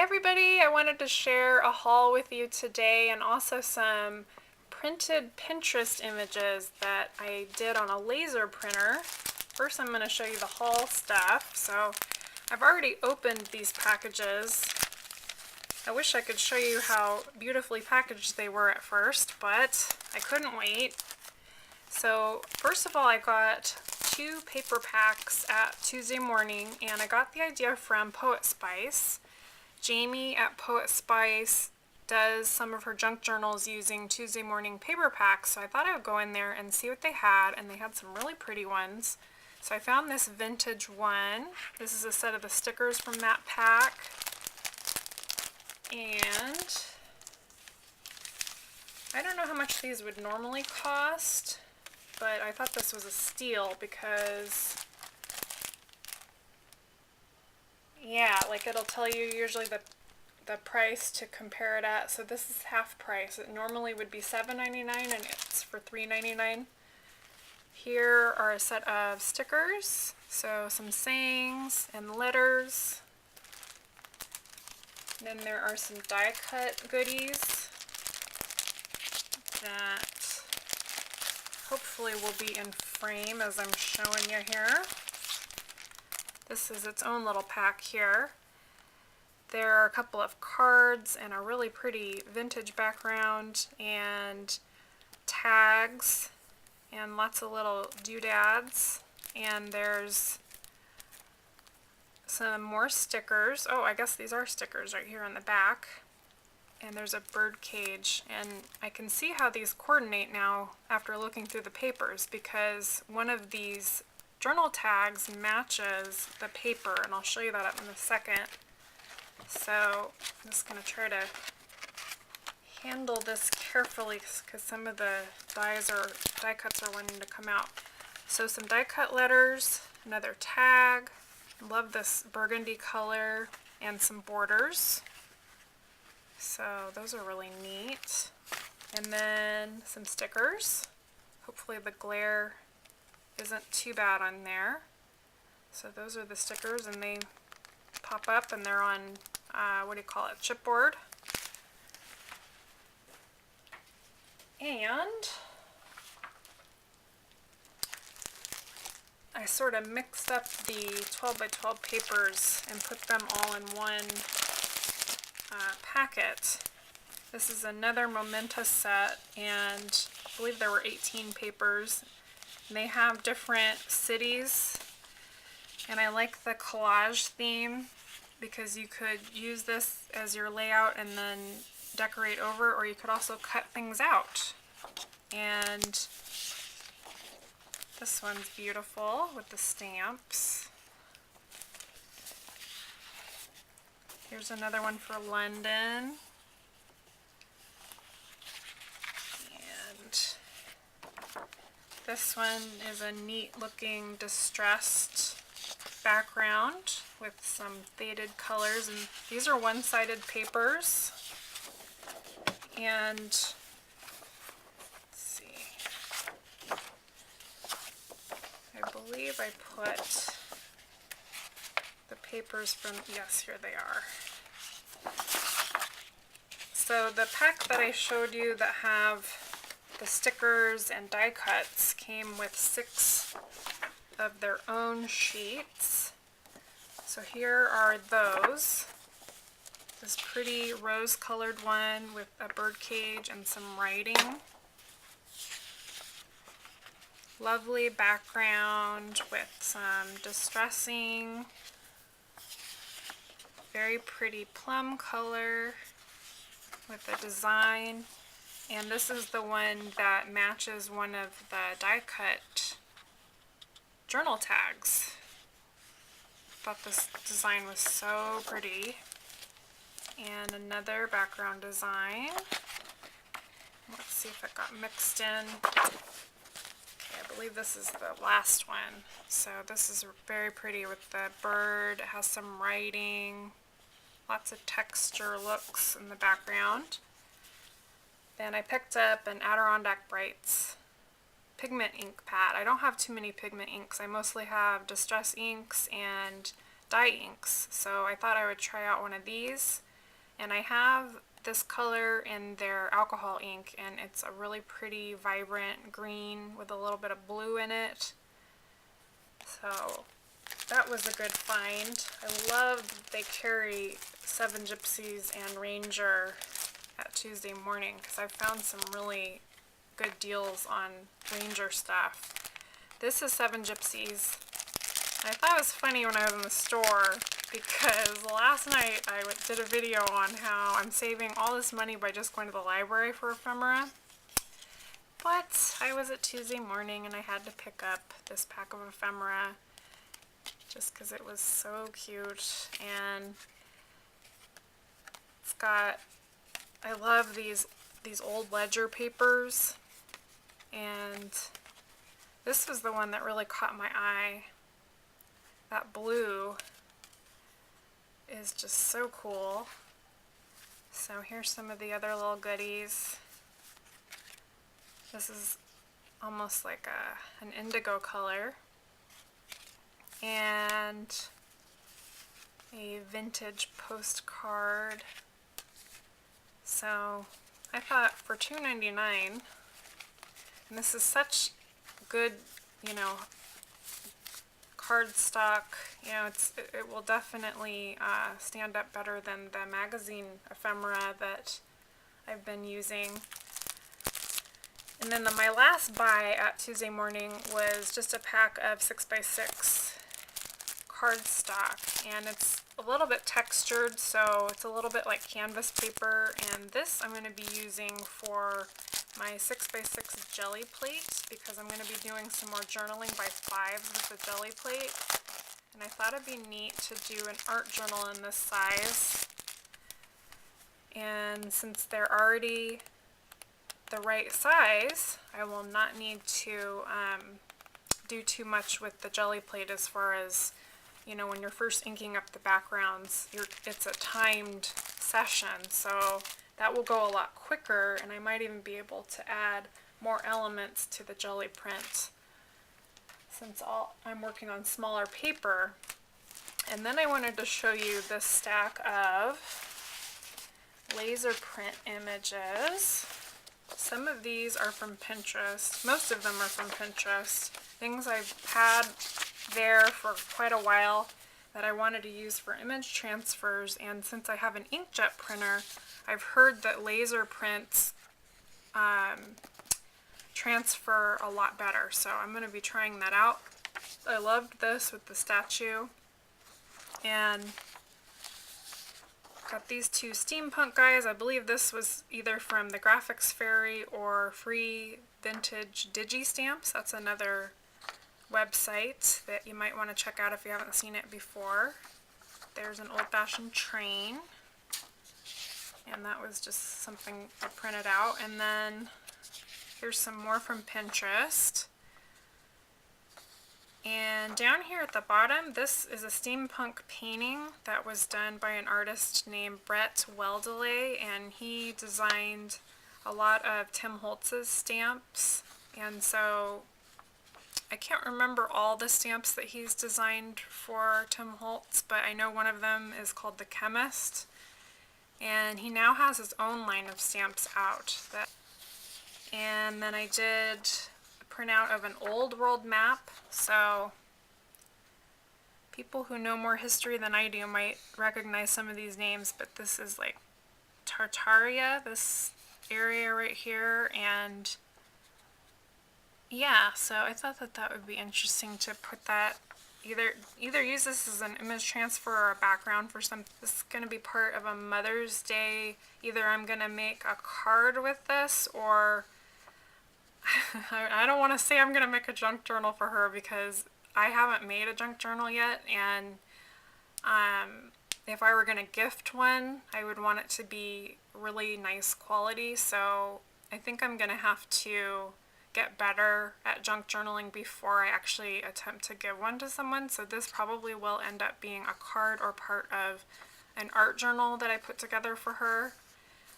everybody, I wanted to share a haul with you today and also some printed Pinterest images that I did on a laser printer. First I'm going to show you the haul stuff. So I've already opened these packages. I wish I could show you how beautifully packaged they were at first, but I couldn't wait. So first of all, I got 2 paper packs at Tuesday Morning, and I got the idea from Poet Spice. Jamie at Poet Spice does some of her junk journals using Tuesday Morning paper packs, so I thought I would go in there and see what they had, and they had some really pretty ones. So I found this vintage one. This is a set of the stickers from that pack. And I don't know how much these would normally cost, but I thought this was a steal because, yeah, like it'll tell you usually the price to compare it at. So this is half price. It normally would be $7.99 and it's for $3.99. Here are a set of stickers, so some sayings and letters. Then there are some die cut goodies that hopefully will be in frame as I'm showing you here. This is its own little pack here. There are a couple of cards and a really pretty vintage background and tags and lots of little doodads. And there's some more stickers. Oh, I guess these are stickers right here on the back. And there's a bird cage, and I can see how these coordinate now after looking through the papers, because one of these journal tags matches the paper, and I'll show you that in a second. So I'm just going to try to handle this carefully because some of the die cuts are wanting to come out. So some die cut letters, another tag. Love this burgundy color, and some borders. So those are really neat. And then some stickers. Hopefully the glare isn't too bad on there. So those are the stickers, and they pop up and they're on, what do you call it, chipboard. And I sort of mixed up the 12 by 12 papers and put them all in one packet. This is another Momenta set, and I believe there were 18 papers. And they have different cities, and I like the collage theme because you could use this as your layout and then decorate over, or you could also cut things out. And this one's beautiful with the stamps. Here's another one for London. And this one is a neat looking distressed background with some faded colors, and these are one-sided papers. And let's see, I believe I put the papers from, yes, here they are. So the pack that I showed you that have the stickers and die cuts came with 6 of their own sheets. So here are those. This pretty rose-colored one with a bird cage and some writing. Lovely background with some distressing. Very pretty plum color with a design. And this is the one that matches one of the die cut journal tags. Thought this design was so pretty. And another background design. Let's see if it got mixed in. Okay, I believe this is the last one. So this is very pretty with the bird. It has some writing. Lots of texture looks in the background. Then I picked up an Adirondack Brights pigment ink pad. I don't have too many pigment inks. I mostly have distress inks and dye inks. So I thought I would try out one of these. And I have this color in their alcohol ink, and it's a really pretty vibrant green with a little bit of blue in it. So that was a good find. I love that they carry Seven Gypsies and Ranger at Tuesday Morning, because I've found some really good deals on Ranger stuff. This is Seven Gypsies. I thought it was funny when I was in the store, because last night I did a video on how I'm saving all this money by just going to the library for ephemera. But I was at Tuesday Morning and I had to pick up this pack of ephemera just because it was so cute. And it's got, I love these old ledger papers, and this was the one that really caught my eye. That blue is just so cool. So here's some of the other little goodies. This is almost like an indigo color. And a vintage postcard. So I thought for $2.99, and this is such good, cardstock, it will definitely stand up better than the magazine ephemera that I've been using. And then my last buy at Tuesday Morning was just a pack of 6x6 cardstock, and it's a little bit textured, so it's a little bit like canvas paper, and this I'm going to be using for my 6x6 jelly plate, because I'm going to be doing some more journaling by 5s with the jelly plate, and I thought it'd be neat to do an art journal in this size. And since they're already the right size, I will not need to do too much with the jelly plate as far as, when you're first inking up the backgrounds, it's a timed session, so that will go a lot quicker, and I might even be able to add more elements to the jelly print since I'm working on smaller paper. And then I wanted to show you this stack of laser print images. Some of these are from Pinterest. Most of them are from Pinterest. Things I've had there for quite a while that I wanted to use for image transfers, and since I have an inkjet printer, I've heard that laser prints transfer a lot better, so I'm going to be trying that out. I loved this with the statue, and got these two steampunk guys. I believe this was either from the Graphics Fairy or Free Vintage Digi Stamps. That's another website that you might want to check out if you haven't seen it before. There's an old-fashioned train, and that was just something I printed out. And then here's some more from Pinterest. And down here at the bottom, this is a steampunk painting that was done by an artist named Brett Weldelay, and he designed a lot of Tim Holtz's stamps. And so I can't remember all the stamps that he's designed for Tim Holtz, but I know one of them is called The Chemist. And he now has his own line of stamps out. And then I did a printout of an old world map, so people who know more history than I do might recognize some of these names, but this is like Tartaria, this area right here, and yeah, so I thought that would be interesting to put that, either use this as an image transfer or a background for some. This is going to be part of a Mother's Day. Either I'm going to make a card with this, or I don't want to say I'm going to make a junk journal for her because I haven't made a junk journal yet, and if I were going to gift one, I would want it to be really nice quality, so I think I'm going to have to get better at junk journaling before I actually attempt to give one to someone. So this probably will end up being a card or part of an art journal that I put together for her,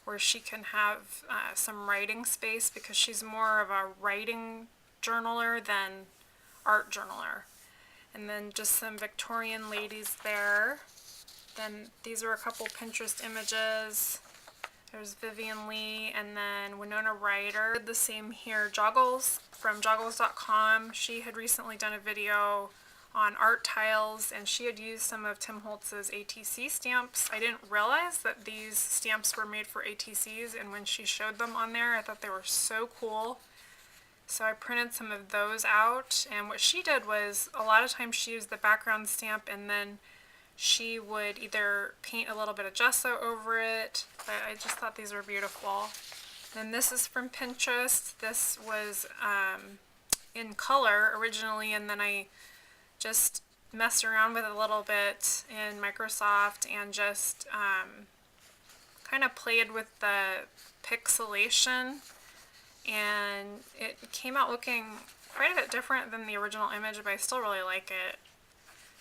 where she can have some writing space, because she's more of a writing journaler than art journaler. And then just some Victorian ladies there. Then these are a couple Pinterest images. There's Vivian Lee and then Winona Ryder. The same here. Joggles from joggles.com. She had recently done a video on art tiles and she had used some of Tim Holtz's ATC stamps. I didn't realize that these stamps were made for ATCs, and when she showed them on there I thought they were so cool. So I printed some of those out, and what she did was a lot of times she used the background stamp and then she would either paint a little bit of gesso over it, but I just thought these were beautiful. Then this is from Pinterest. This was in color originally, and then I just messed around with it a little bit in Microsoft and just kind of played with the pixelation, and it came out looking quite a bit different than the original image, but I still really like it.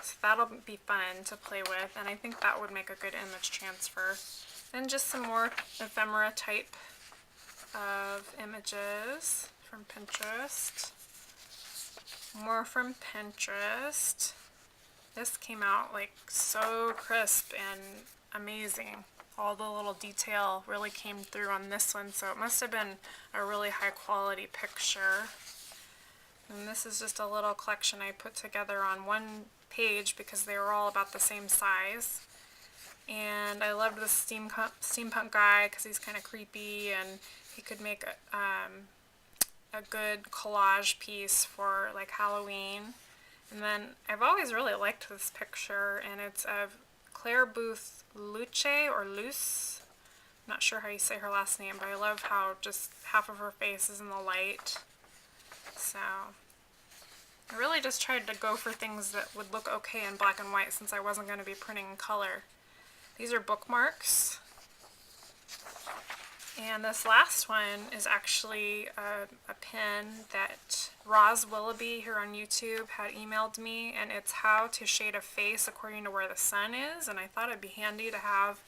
So that'll be fun to play with, and I think that would make a good image transfer. Then just some more ephemera type of images from Pinterest. More from Pinterest. This came out like so crisp and amazing. All the little detail really came through on this one, so it must have been a really high quality picture. And this is just a little collection I put together on one page because they were all about the same size. And I loved this steampunk guy because he's kind of creepy and he could make a good collage piece for like Halloween. And then I've always really liked this picture, and it's of Claire Booth Luce or Luce. I'm not sure how you say her last name, but I love how just half of her face is in the light. So I really just tried to go for things that would look okay in black and white since I wasn't going to be printing in color. These are bookmarks. And this last one is actually a pin that Roz Willoughby here on YouTube had emailed me, and it's how to shade a face according to where the sun is, and I thought it'd be handy to have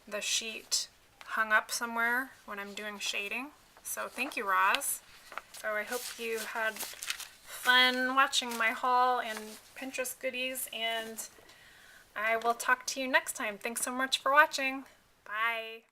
the sheet hung up somewhere when I'm doing shading. So thank you, Roz. So I hope you had fun watching my haul and Pinterest goodies, and I will talk to you next time. Thanks so much for watching. Bye.